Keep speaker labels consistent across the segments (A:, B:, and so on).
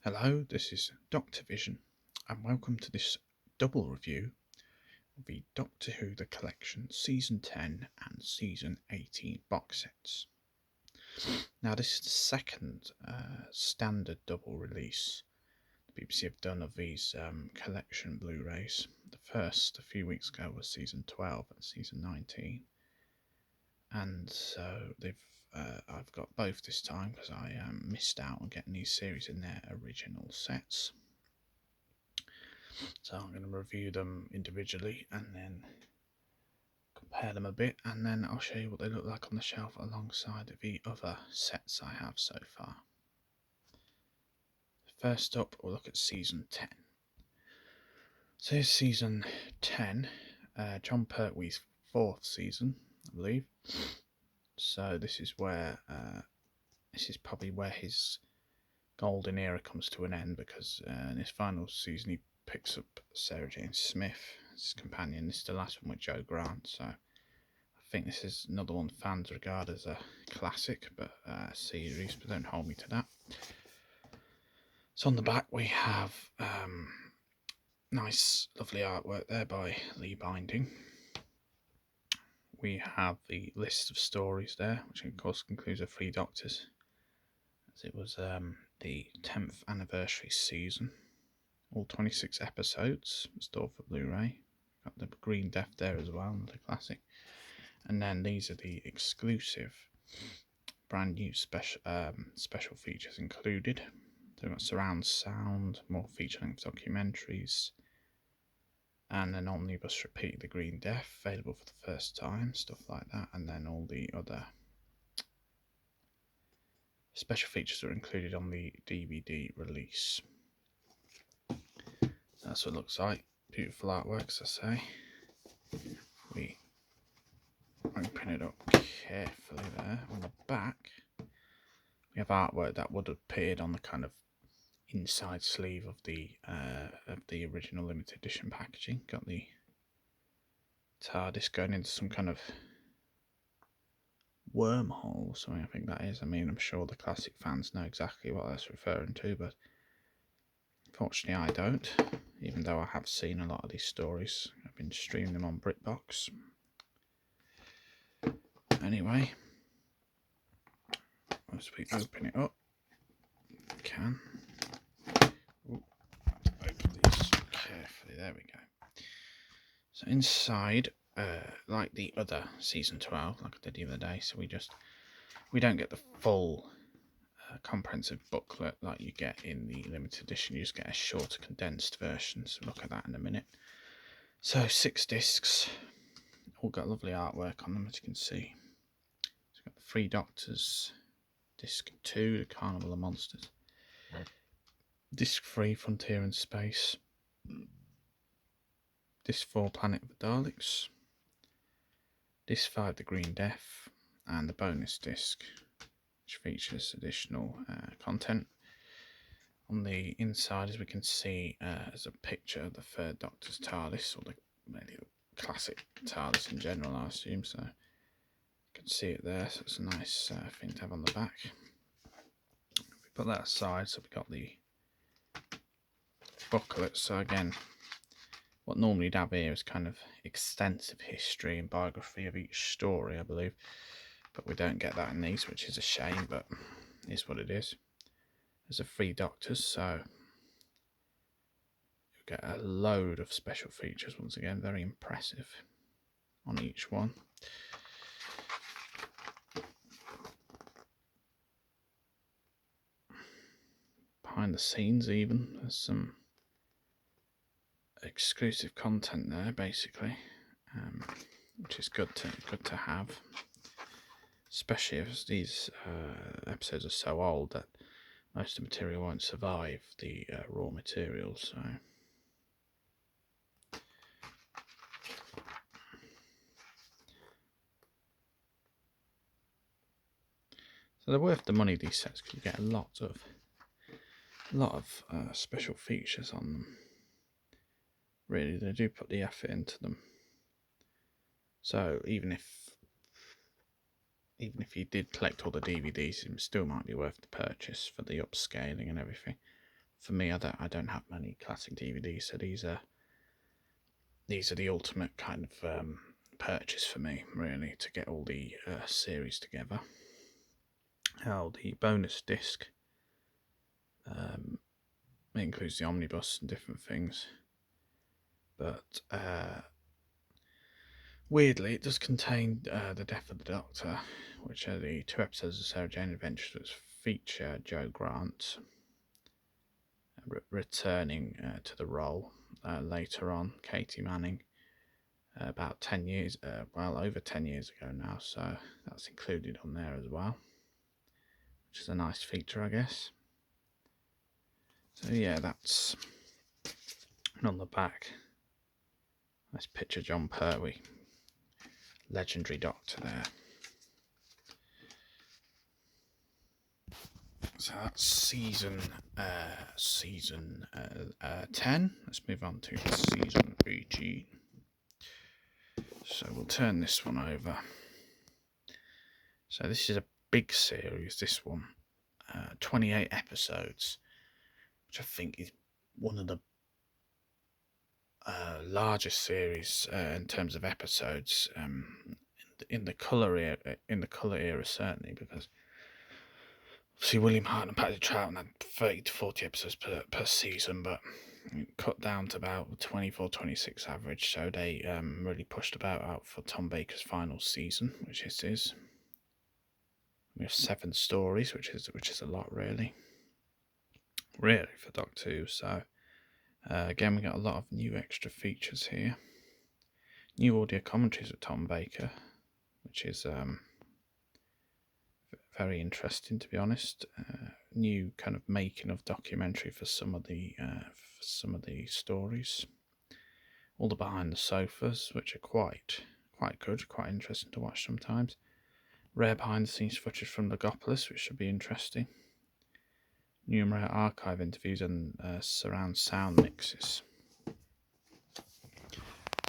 A: Hello, this is Doctor Vision, and welcome to this double review of the Doctor Who The Collection Season 10 and Season 18 box sets. Now, this is the second standard double release the BBC have done of these collection Blu-rays. The first, a few weeks ago, was Season 12 and Season 19, and so I've got both this time because I missed out on getting these series in their original sets. So I'm going to review them individually and then compare them a bit, and then I'll show you what they look like on the shelf alongside the other sets I have so far. First up, we'll look at Season 10. So here's Season 10, John Pertwee's fourth season, I believe. So this is probably where his golden era comes to an end, because in his final season he picks up Sarah Jane Smith as his companion. This is the last one with Joe Grant, so I think this is another one fans regard as a classic but series, but don't hold me to that. So on the back we have nice lovely artwork there by Lee Binding. We have the list of stories there, which of course includes the 3 Doctors, as it was the 10th anniversary season. All 26 episodes stored for Blu-ray. Got the Green Death there as well, another classic. And then these are the exclusive, brand new special features included. So we've got surround sound, more feature-length documentaries, and an omnibus repeat of the Green Death available for the first time, stuff like that. And then all the other special features are included on the DVD release. That's what it looks like. Beautiful artwork, as I say. We open it up carefully there. On the back, we have artwork that would have appeared on the kind of inside sleeve of the original limited edition packaging. Got the TARDIS going into some kind of wormhole or something, I think that is. I mean, I'm sure the classic fans know exactly what that's referring to, but unfortunately I don't, even though I have seen a lot of these stories. I've been streaming them on BritBox. Anyway, as we open it up, we can open these carefully. There we go. So inside, like the other season 12, like I did the other day, so we don't get the full comprehensive booklet like you get in the limited edition. You just get a shorter, condensed version. So look at that in a minute. So 6 discs, all got lovely artwork on them, as you can see. So we've got the 3 Doctors, disc 2, the Carnival of Monsters, disc 3, Frontier and Space, disc 4, Planet of the Daleks, disc 5, the Green Death, and the bonus disc, which features additional content. On the inside, as we can see, is a picture of the 3rd Doctor's TARDIS, or maybe the classic TARDIS in general, I assume. So you can see it there. So it's a nice thing to have on the back. If we put that aside, so we've got the booklet. So again, what normally you'd have here is kind of extensive history and biography of each story, I believe. But we don't get that in these, which is a shame, but it is what it is. There's a 3 Doctors, so you get a load of special features. Once again, very impressive on each one. Behind the scenes, even there's some exclusive content there, basically, which is good to have. Especially if these episodes are so old that most of the material won't survive the raw material. So they're worth the money, these sets, because you get a lot of special features on them. Really, they do put the effort into them. So even if you did collect all the DVDs, it still might be worth the purchase for the upscaling and everything. for me, I don't have many classic DVDs, so these are the ultimate kind of purchase for me, really, to get all the series together. Oh, the bonus disc. It includes the omnibus and different things, but weirdly, it does contain The Death of the Doctor, which are the 2 episodes of Sarah Jane Adventures that feature Joe Grant returning to the role later on, Katie Manning, about 10 years, over 10 years ago now, so that's included on there as well, which is a nice feature, I guess. So yeah, that's, and on the back, nice picture John Pertwee, legendary Doctor there. So that's season 10. Let's move on to season 18. So we'll turn this one over. So this is a big series, this one. 28 episodes, which I think is one of the largest series in terms of episodes in the colour era, certainly, because obviously William Hart and Patrick Troughton had 30 to 40 episodes per season, but cut down to about 24, 26 average, so they really pushed about out for Tom Baker's final season, which this is. We have 7 stories, which is a lot, really for Doctor Who. So again, we got a lot of new extra features here. New audio commentaries with Tom Baker, which is very interesting, to be honest. New kind of making of documentary for some of the stories. All the behind the sofas, which are quite good, quite interesting to watch sometimes. Rare behind the scenes footage from Logopolis, which should be interesting. Numerous archive interviews and surround sound mixes.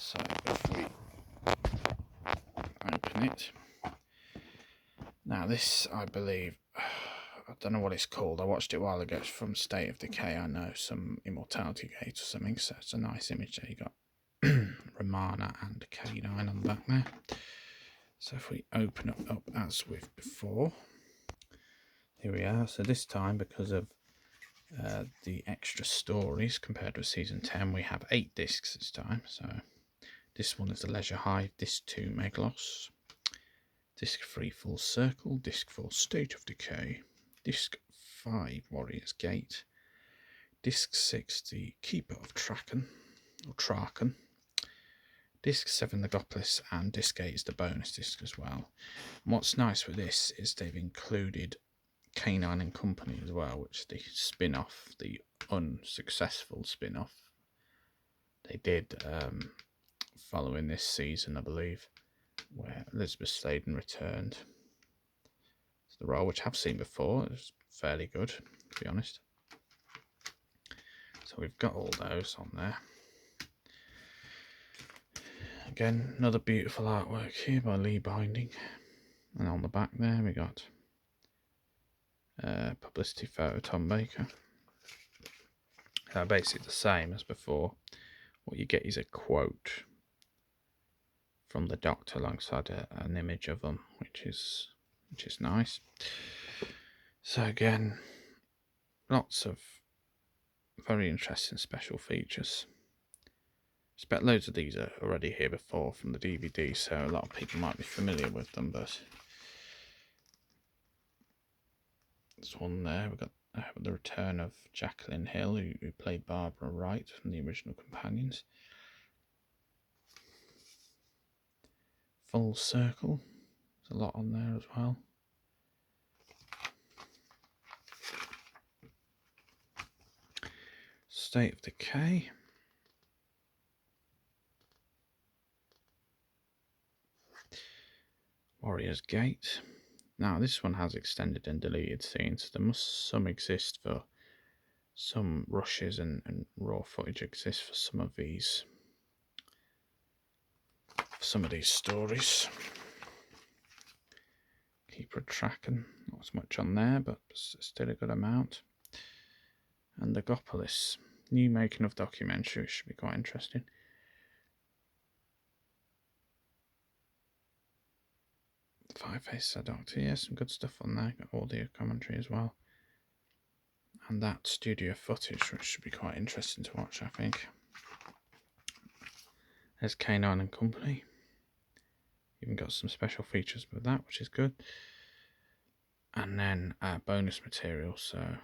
A: So if we open it. Now this, I believe, I don't know what it's called. I watched it a while ago. It's from State of Decay, I know, some Immortality Gate or something. So it's a nice image there. You got Romana and K9 on the back there. So if we open it up as with before, here we are. So this time, because of the extra stories compared with season 10, we have 8 discs this time. So this one is the Leisure Hive, disc 2 Meglos, disc 3 Full Circle, disc 4 State of Decay, disc 5 Warrior's Gate, disc 6 The Keeper of Traken, disc 7 Logopolis, and disc 8 is the bonus disc as well. And what's nice with this is they've included K9 and Company as well, which is the spin-off, the unsuccessful spin-off they did following this season, I believe, where Elizabeth Sladen returned to the role, which I've seen before. It was fairly good, to be honest. So we've got all those on there. Again, another beautiful artwork here by Lee Binding. And on the back there we got publicity photo Tom Baker. Basically the same as before. What you get is a quote from the Doctor alongside an image of them, which is nice. So again, lots of very interesting special features. I expect loads of these are already here before from the DVD, so a lot of people might be familiar with them, but this one there, we've got the return of Jacqueline Hill, who played Barbara Wright from the original Companions. Full Circle, there's a lot on there as well. State of Decay. Warrior's Gate. Now this one has extended and deleted scenes. There must some exist for some rushes, and raw footage exists for some of these stories. Keeper of Traken, not as much on there, but still a good amount. and Logopolis. New making of documentary, which should be quite interesting. Five-Face Doctor, yeah, some good stuff on there. Got audio commentary as well. And that studio footage, which should be quite interesting to watch, I think. There's K9 and Company. Even got some special features with that, which is good. And then bonus material, so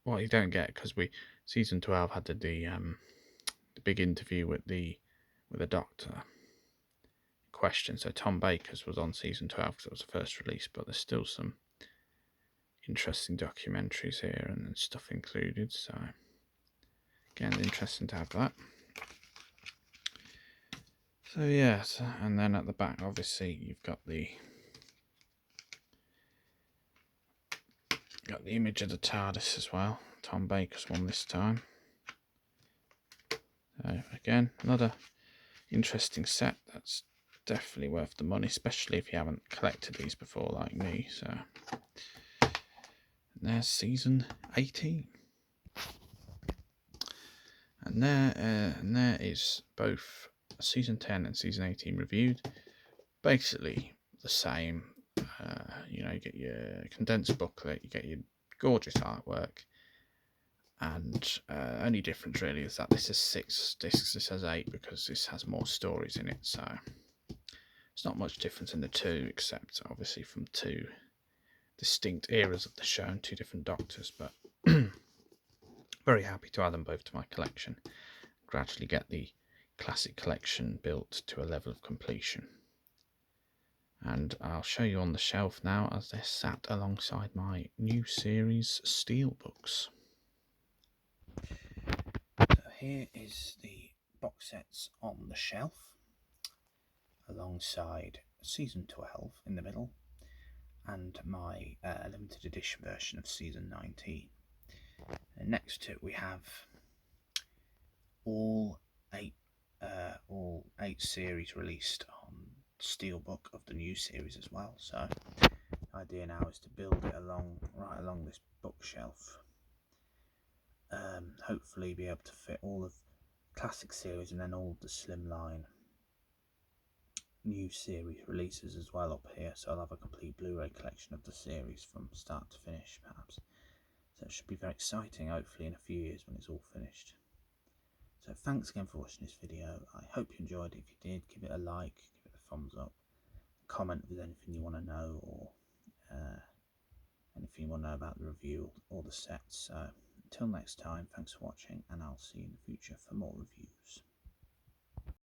A: what you don't get, because season 12 had the big interview with the doctor question. So Tom Baker's was on season 12 because it was the first release, but there's still some interesting documentaries here and stuff included. So again, interesting to have that. So yes, and then at the back, obviously, you've got the image of the TARDIS as well. Tom Baker's one this time. So again, another interesting set that's definitely worth the money, especially if you haven't collected these before like me. So and there's season 18, and there is both season 10 and season 18 reviewed. Basically the same. You get your condensed booklet, you get your gorgeous artwork, and only difference really is that this is 6 discs, this has 8 because this has more stories in it. So it's not much difference in the two, except obviously from 2 distinct eras of the show and 2 different doctors, but very happy to add them both to my collection. Gradually get the classic collection built to a level of completion. And I'll show you on the shelf now as they're sat alongside my new series steelbooks. So here is the box sets on the shelf, alongside season 12 in the middle, and my limited edition version of season 19. And next to it we have all 8 series released on steelbook of the new series as well. So the idea now is to build it right along this bookshelf. Hopefully be able to fit all of classic series and then all of the slimline new series releases as well up here. So I'll have a complete Blu-ray collection of the series from start to finish, perhaps. So it should be very exciting, hopefully in a few years when it's all finished. So thanks again for watching this video. I hope you enjoyed it. If you did, give it a like, give it a thumbs up, comment if there's anything you want to know, or anything you want to know about the review or the sets. So until next time, thanks for watching, and I'll see you in the future for more reviews.